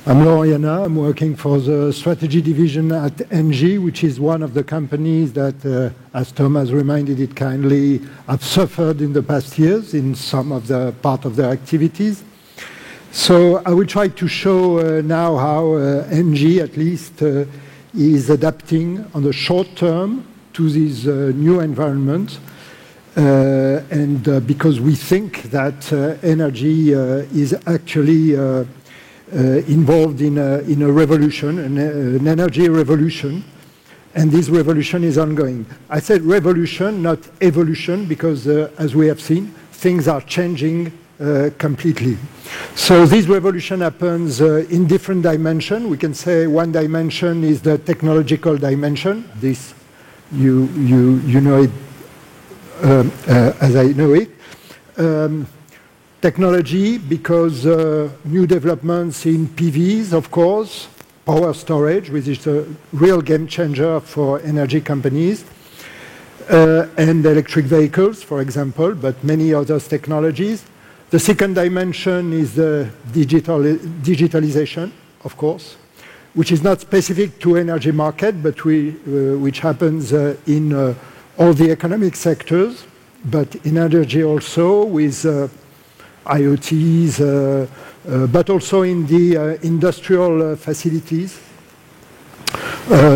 I'm Laurent Yana. I'm working for the strategy division at ENGIE, which is one of the companies that, as Tom has reminded it kindly, have suffered in the past years in some of the part of their activities. So I will try to show now how ENGIE, at least, is adapting on the short term to this new environment. Because we think that energy is actually involved in a revolution, an energy revolution, and this revolution is ongoing. I said revolution, not evolution, because as we have seen, things are changing completely. So this revolution happens in different dimensions. We can say one dimension is the technological dimension. This, you know it as I know it. Technology, because new developments in PVs, of course, power storage, which is a real game changer for energy companies, and electric vehicles, for example, but many other technologies. The second dimension is the digitalization, of course, which is not specific to energy market, but which happens in all the economic sectors, but in energy also with IoTs, but also in the industrial facilities,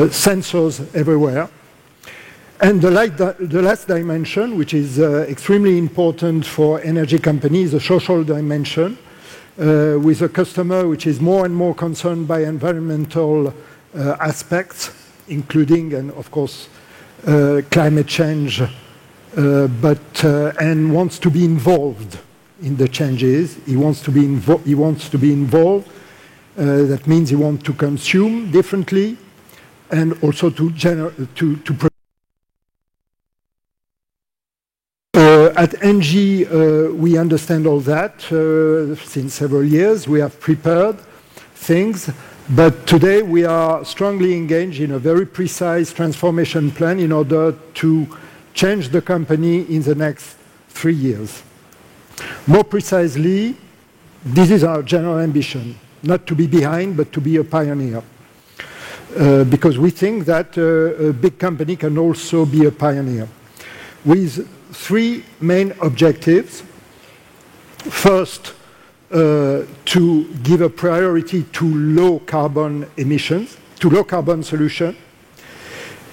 sensors everywhere. And the last dimension, which is extremely important for energy companies, the social dimension, with a customer which is more and more concerned by environmental aspects, including, and of course, climate change, and wants to be involved in the changes. He wants to be involved. That means he wants to consume differently, and also to at ENGIE, we understand all that since several years. We have prepared things, but today we are strongly engaged in a very precise transformation plan in order to change the company in the next 3 years. More precisely, this is our general ambition, not to be behind, but to be a pioneer. Because we think that a big company can also be a pioneer. With 3 main objectives. First, to give a priority to low carbon emissions, to low carbon solution.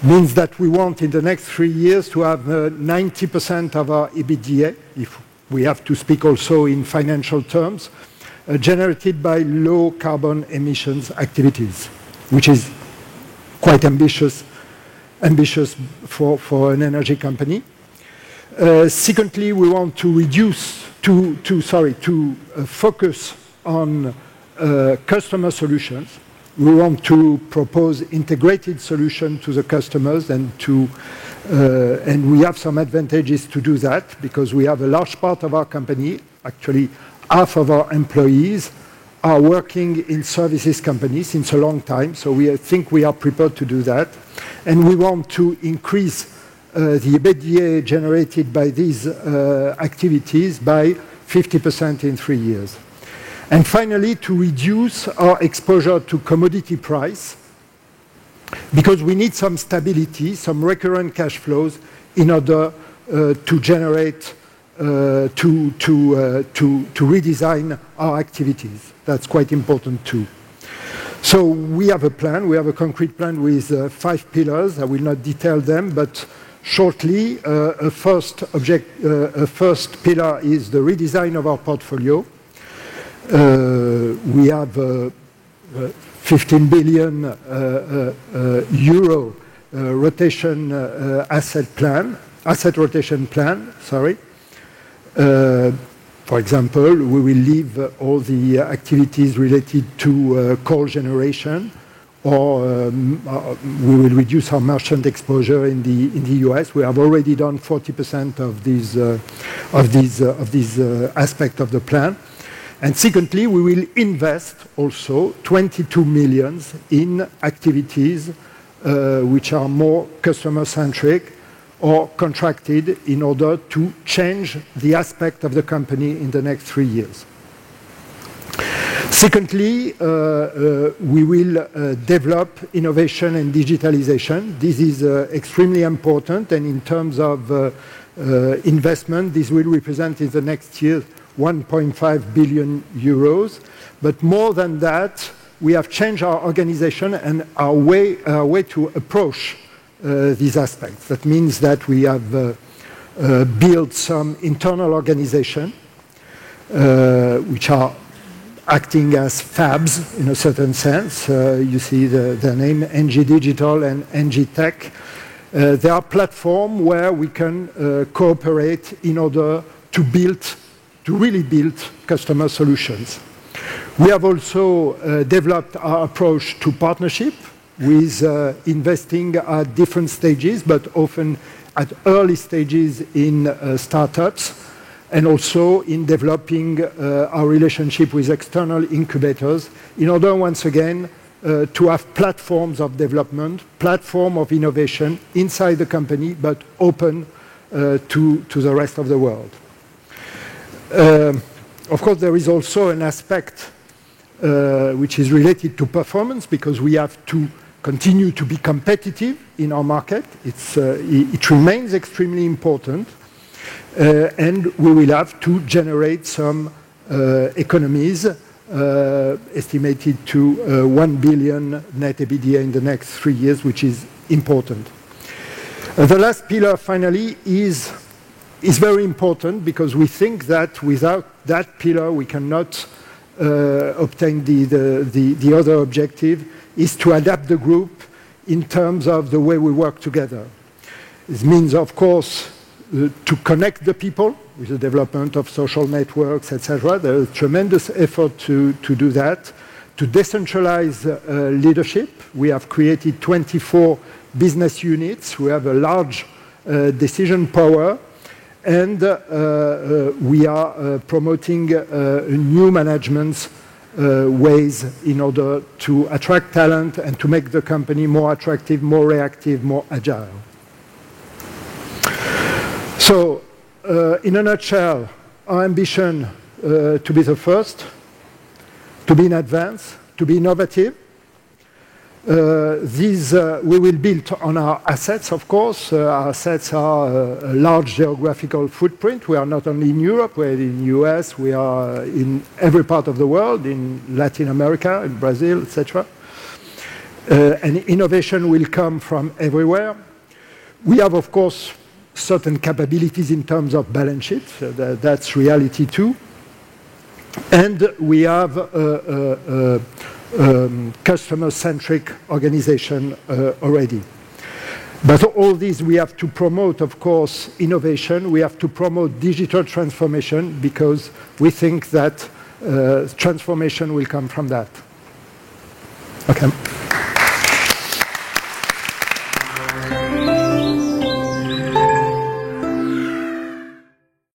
Means that we want in the next 3 years to have 90% of our EBITDA, if we have to speak also in financial terms, generated by low carbon emissions activities, which is quite ambitious for an energy company. Secondly, we want to focus on customer solutions. We want to propose integrated solutions to the customers, and we have some advantages to do that because we have a large part of our company, actually half of our employees, are working in services companies since a long time. So we think we are prepared to do that, and we want to increase the EBITDA generated by these activities by 50% in 3 years. And finally, to reduce our exposure to commodity price, because we need some stability, some recurrent cash flows in order to generate, to redesign our activities. That's quite important too. So we have a plan, we have a concrete plan with 5 pillars. I will not detail them, but shortly, a first pillar is the redesign of our portfolio. We have 15 billion euro asset rotation plan, sorry. For example, we will leave all the activities related to coal generation, or we will reduce our merchant exposure in the US. We have already done 40% of these aspect of the plan. And secondly, we will invest also 22 million in activities which are more customer-centric or contracted in order to change the aspect of the company in the next 3 years. Secondly, we will develop innovation and digitalization. This is extremely important, and in terms of investment, this will represent in the next year 1.5 billion euros. But more than that, we have changed our organization and our way to approach these aspects. That means that we have built some internal organization which are acting as fabs in a certain sense. You see the name NG Digital and NG Tech. They are platforms where we can cooperate in order to really build customer solutions. We have also developed our approach to partnership with investing at different stages, but often at early stages in startups, and also in developing our relationship with external incubators in order, once again, to have platforms of development, platform of innovation inside the company, but open to the rest of the world. Of course, there is also an aspect which is related to performance, because we have to continue to be competitive in our market. It remains extremely important, and we will have to generate some economies estimated to 1 billion net EBITDA in the next 3 years, which is important. The last pillar, finally, is very important, because we think that without that pillar we cannot obtain the other objective, is to adapt the group in terms of the way we work together. This means, of course, to connect the people with the development of social networks, etc. There is tremendous effort to do that. To decentralize leadership, we have created 24 business units who have a large decision power, and we are promoting new management ways in order to attract talent and to make the company more attractive, more reactive, more agile. So, in a nutshell, our ambition to be the first, to be in advance, to be innovative. These we will build on our assets, of course. Our assets are a large geographical footprint. We are not only in Europe, we're in the US, we are in every part of the world, in Latin America, in Brazil, etc. And innovation will come from everywhere. We have, of course, certain capabilities in terms of balance sheet. That's reality too. And we have a customer-centric organization already. But all these we have to promote, of course, innovation. We have to promote digital transformation, because we think that transformation will come from that. Okay.